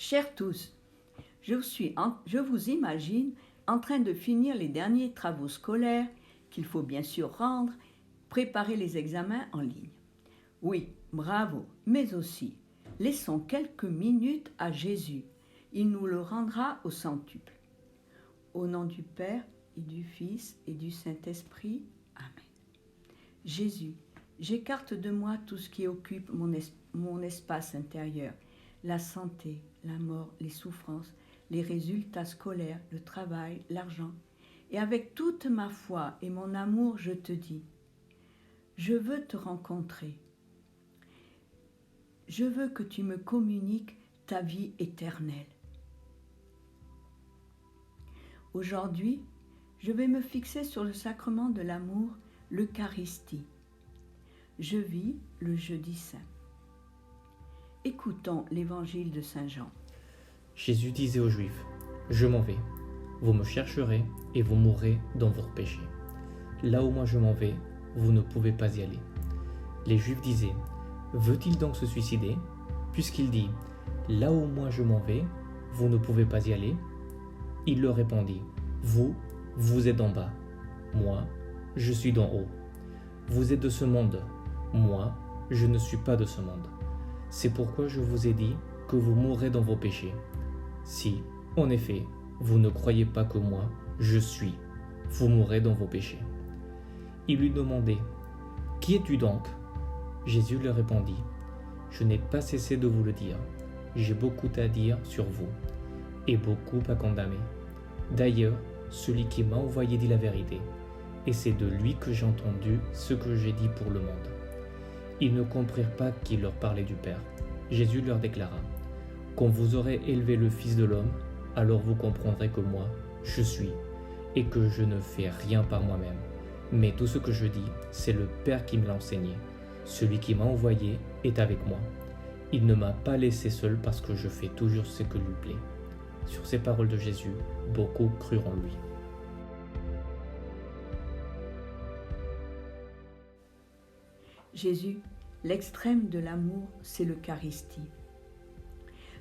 Chers tous, je vous imagine en train de finir les derniers travaux scolaires qu'il faut bien sûr rendre, préparer les examens en ligne. Oui, bravo, mais aussi, laissons quelques minutes à Jésus. Il nous le rendra au centuple. Au nom du Père et du Fils et du Saint-Esprit. Amen. Jésus, j'écarte de moi tout ce qui occupe mon espace intérieur, la santé, la mort, les souffrances, les résultats scolaires, le travail, l'argent. Et avec toute ma foi et mon amour, je te dis, je veux te rencontrer. Je veux que tu me communiques ta vie éternelle. Aujourd'hui, je vais me fixer sur le sacrement de l'amour, l'Eucharistie. Je vis le jeudi saint. Écoutons l'évangile de Saint Jean. Jésus disait aux Juifs, « Je m'en vais, vous me chercherez et vous mourrez dans votre péché. Là où moi je m'en vais, vous ne pouvez pas y aller. » Les Juifs disaient, « Veut-il donc se suicider, puisqu'il dit, « Là où moi je m'en vais, vous ne pouvez pas y aller ?» Il leur répondit, « Vous êtes d'en bas, moi, je suis d'en haut. Vous êtes de ce monde, moi, je ne suis pas de ce monde. C'est pourquoi je vous ai dit que vous mourrez dans vos péchés. Si, en effet, vous ne croyez pas que moi, je suis, vous mourrez dans vos péchés. » Ils lui demandaient, « Qui es-tu donc ?» Jésus leur répondit, « Je n'ai pas cessé de vous le dire. J'ai beaucoup à dire sur vous, et beaucoup à condamner. D'ailleurs, celui qui m'a envoyé dit la vérité, et c'est de lui que j'ai entendu ce que j'ai dit pour le monde. » Ils ne comprirent pas qu'il leur parlait du Père. Jésus leur déclara, « Quand vous aurez élevé le Fils de l'homme, alors vous comprendrez que moi, je suis, et que je ne fais rien par moi-même. Mais tout ce que je dis, c'est le Père qui me l'a enseigné. Celui qui m'a envoyé est avec moi. Il ne m'a pas laissé seul parce que je fais toujours ce que lui plaît. » Sur ces paroles de Jésus, beaucoup crurent en lui. Jésus, l'extrême de l'amour, c'est l'Eucharistie.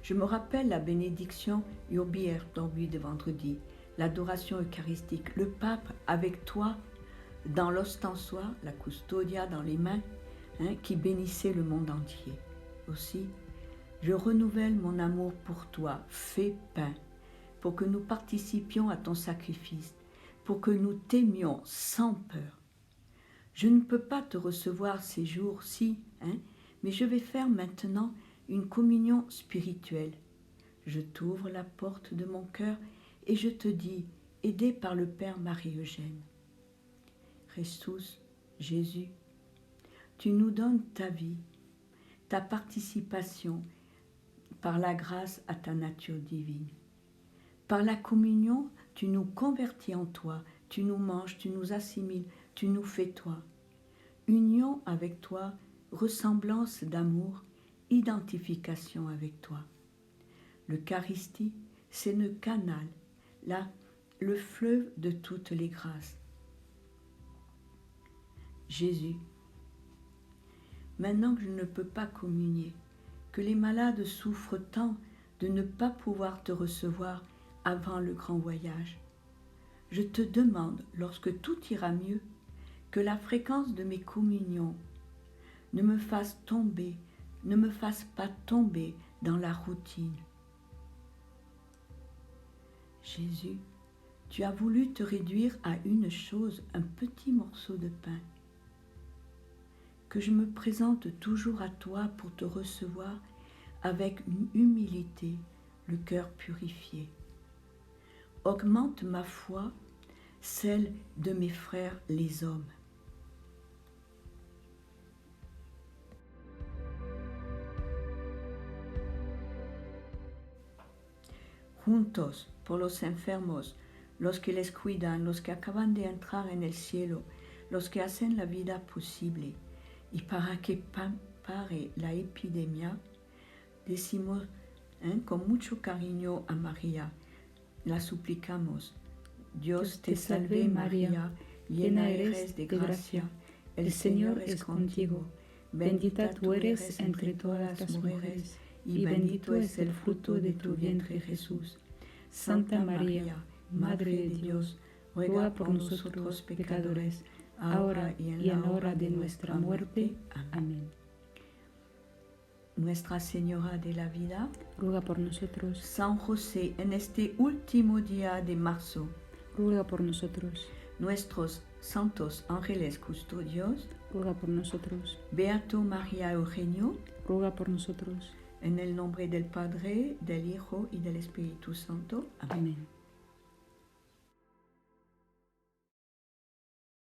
Je me rappelle la bénédiction Urbi et Orbi de vendredi, l'adoration eucharistique, le pape avec toi dans l'ostensoir, la custodia dans les mains, qui bénissait le monde entier. Aussi, je renouvelle mon amour pour toi, fait pain, pour que nous participions à ton sacrifice, pour que nous t'aimions sans peur. Je ne peux pas te recevoir ces jours-ci, mais je vais faire maintenant une communion spirituelle. Je t'ouvre la porte de mon cœur et je te dis, aidé par le Père Marie-Eugène. Christus, Jésus, tu nous donnes ta vie, ta participation par la grâce à ta nature divine. Par la communion, tu nous convertis en toi, tu nous manges, tu nous assimiles, tu nous fais toi. Union avec toi, ressemblance d'amour, identification avec toi. L'Eucharistie, c'est le canal, le fleuve de toutes les grâces. Jésus, maintenant que je ne peux pas communier, que les malades souffrent tant de ne pas pouvoir te recevoir avant le grand voyage, je te demande, lorsque tout ira mieux, que la fréquence de mes communions ne me fasse pas tomber dans la routine. Jésus, tu as voulu te réduire à une chose, un petit morceau de pain. Que je me présente toujours à toi pour te recevoir avec une humilité, le cœur purifié. Augmente ma foi, celle de mes frères les hommes. Juntos por los enfermos, los que les cuidan, los que acaban de entrar en el cielo, los que hacen la vida posible, y para que pare la epidemia, decimos con mucho cariño a María, la suplicamos. Dios te salve María, llena eres de gracia, el Señor es contigo, bendita tú eres entre todas las mujeres, y bendito es el fruto de tu vientre Jesús. Santa María, Madre de Dios, ruega por nosotros pecadores, ahora y en la hora de nuestra muerte. Amén. Nuestra Señora de la Vida, ruega por nosotros. San José, en este último día de marzo, ruega por nosotros. Nuestros santos ángeles custodios, ruega por nosotros. Beato María Eugenio, ruega por nosotros. en el nombre del Padre, del Hijo y del Espíritu Santo. Amén. Amén.